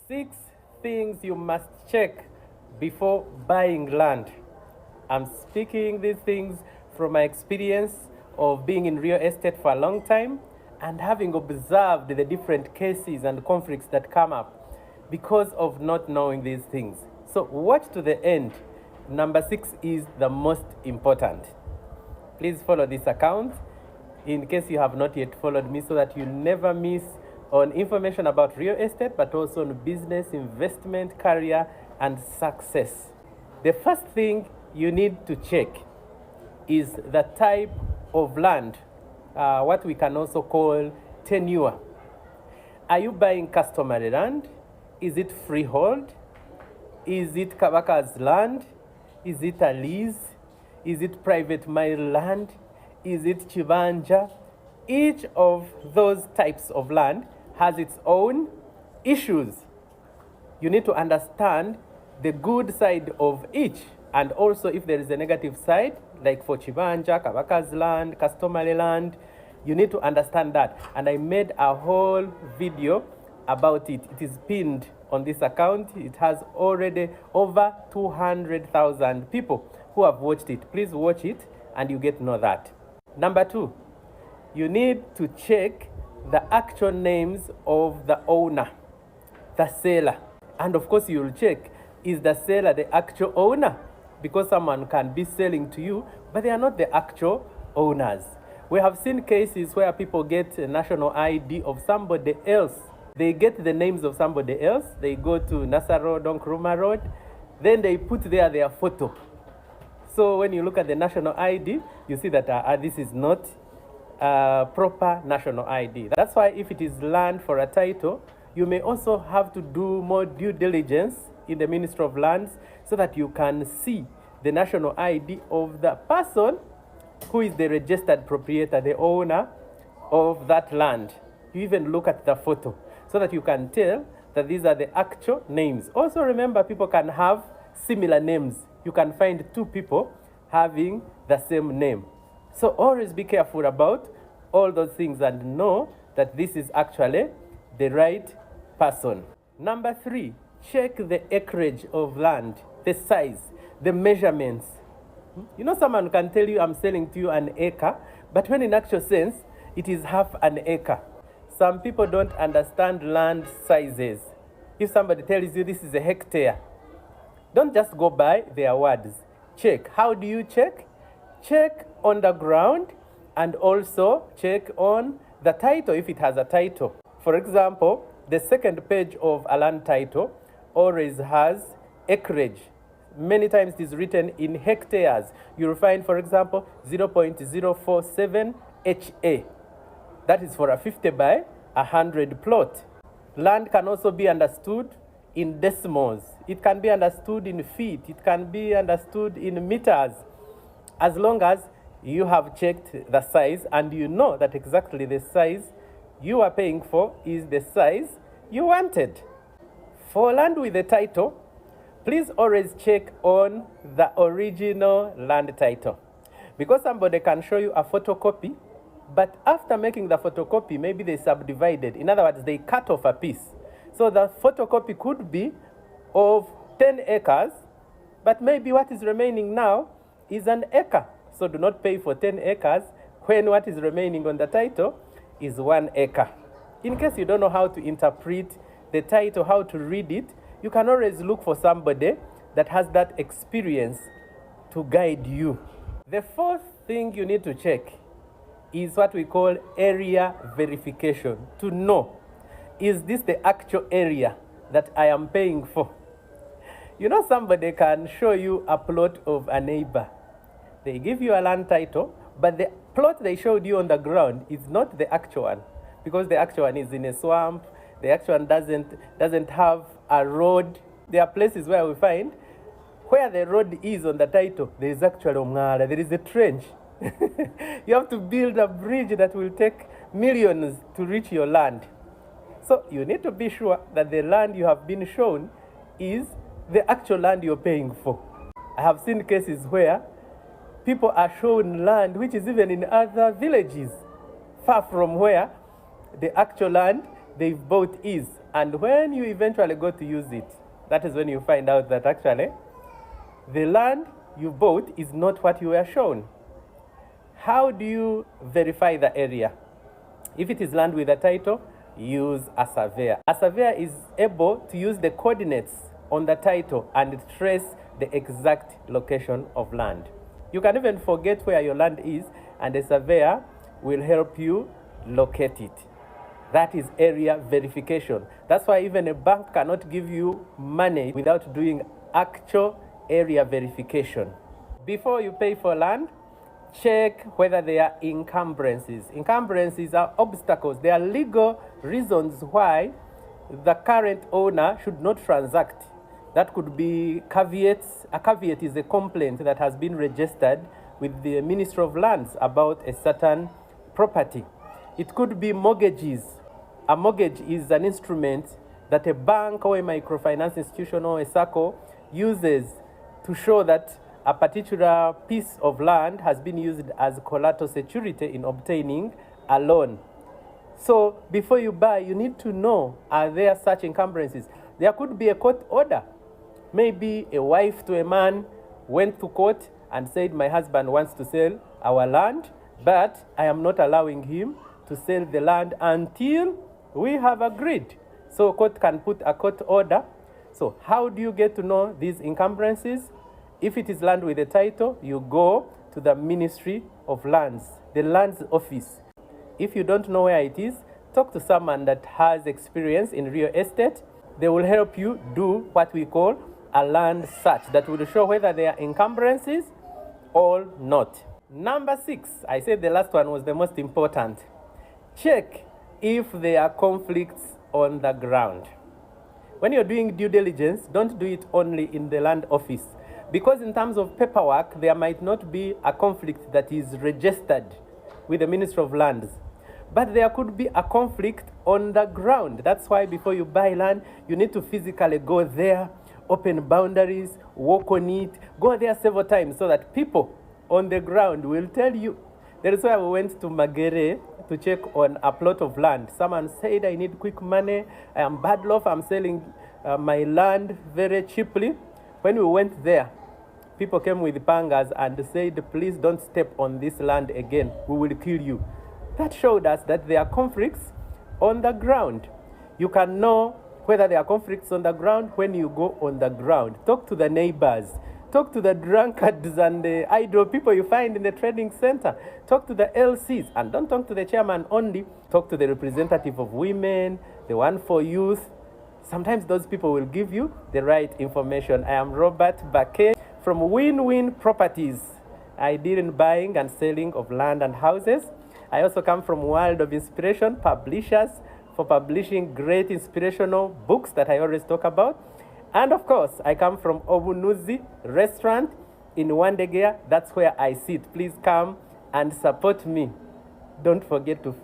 6 things you must check before buying land. I'm speaking these things from my experience of being in real estate for a long time and having observed the different cases and conflicts that come up because of not knowing these things. So watch to the end. Number 6 is the most important. Please follow this account in case you have not yet followed me, so that you never miss on information about real estate, but also on business, investment, career, and success. The first thing you need to check is the type of land, what we can also call tenure. Are you buying customary land? Is it freehold? Is it Kabaka's land? Is it a lease? Is it private mile land? Is it Chibanja? Each of those types of land has its own issues. You need to understand the good side of each, and also if there is a negative side, like for Chibanja, Kabaka's land, customary land, you need to understand that. And I made a whole video about it. It is pinned on this account. It has already over 200,000 people who have watched it. Please watch it and you get to know that. Number 2, you need to check the actual names of the owner, the seller. And of course you'll check, is the seller the actual owner? Because someone can be selling to you, but they are not the actual owners. We have seen cases where people get a national ID of somebody else. They get the names of somebody else. They go to Nasa Road, Nkrumah Road. Then they put there their photo. So when you look at the national ID, you see that this is not proper national ID. That's why if it is land for a title, you may also have to do more due diligence in the Ministry of Lands so that you can see the national ID of the person who is the registered proprietor, the owner of that land. You even look at the photo so that you can tell that these are the actual names. Also remember, people can have similar names. You can find 2 people having the same name. So always be careful about all those things and know that this is actually the right person. Number 3, check the acreage of land, the size, the measurements. You know, someone can tell you, I'm selling to you an acre, but when in actual sense, it is half an acre. Some people don't understand land sizes. If somebody tells you this is a hectare, don't just go by their words. Check. How do you check? Check on the ground and also check on the title if it has a title. For example, the second page of a land title always has acreage. Many times it is written in hectares. You'll find, for example, 0.047 HA. That is for a 50 by 100 plot. Land can also be understood in decimals. It can be understood in feet. It can be understood in meters. As long as you have checked the size and you know that exactly the size you are paying for is the size you wanted. For land with a title, please always check on the original land title. Because somebody can show you a photocopy, but after making the photocopy, maybe they subdivided. In other words, they cut off a piece. So the photocopy could be of 10 acres, but maybe what is remaining now is an acre. So do not pay for 10 acres when what is remaining on the title is 1 acre. In case you don't know how to interpret the title, how to read it, you can always look for somebody that has that experience to guide you. The 4th thing you need to check is what we call area verification. To know, is this the actual area that I am paying for? You know, somebody can show you a plot of a neighbor. They give you a land title, but the plot they showed you on the ground is not the actual one, because the actual one is in a swamp. The actual one doesn't have a road. There are places where we find where the road is on the title, there is actually omwala, there is a trench. You have to build a bridge that will take millions to reach your land. So you need to be sure that the land you have been shown is the actual land you're paying for. I have seen cases where people are shown land which is even in other villages, far from where the actual land they've bought is. And when you eventually go to use it, that is when you find out that actually the land you bought is not what you were shown. How do you verify the area? If it is land with a title, use a surveyor. A surveyor is able to use the coordinates on the title and trace the exact location of land. You can even forget where your land is, and a surveyor will help you locate it. That is area verification. That's why even a bank cannot give you money without doing actual area verification. Before you pay for land, check whether there are encumbrances. Encumbrances are obstacles. They are legal reasons why the current owner should not transact. That could be caveats. A caveat is a complaint that has been registered with the Ministry of Lands about a certain property. It could be mortgages. A mortgage is an instrument that a bank or a microfinance institution or a SACCO uses to show that a particular piece of land has been used as collateral security in obtaining a loan. So before you buy, you need to know, are there such encumbrances? There could be a court order. Maybe a wife to a man went to court and said, my husband wants to sell our land, but I am not allowing him to sell the land until we have agreed. So court can put a court order. So how do you get to know these encumbrances? If it is land with a title, you go to the Ministry of Lands, the Lands Office. If you don't know where it is, talk to someone that has experience in real estate. They will help you do what we call a land search that will show whether there are encumbrances or not. Number 6, I said the last one was the most important. Check if there are conflicts on the ground. When you're doing due diligence, don't do it only in the land office, because in terms of paperwork, there might not be a conflict that is registered with the Ministry of Lands, but there could be a conflict on the ground. That's why before you buy land, you need to physically go there, open boundaries, walk on it, go there several times so that people on the ground will tell you. That is why we went to Magere to check on a plot of land. Someone said, I need quick money, I am bad off, I'm selling my land very cheaply. When we went there, people came with pangas and said, please don't step on this land again, we will kill you. That showed us that there are conflicts on the ground. You can know whether there are conflicts on the ground when you go on the ground. Talk to the neighbors. Talk to the drunkards and the idle people you find in the trading center. Talk to the LCs. And don't talk to the chairman only. Talk to the representative of women, the one for youth. Sometimes those people will give you the right information. I am Robert Baquet from Win-Win Properties. I deal in buying and selling of land and houses. I also come from World of Inspiration Publishers for publishing great inspirational books that I always talk about. And of course, I come from Obunuzi Restaurant in Wandegea. That's where I sit. Please come and support me. Don't forget to follow.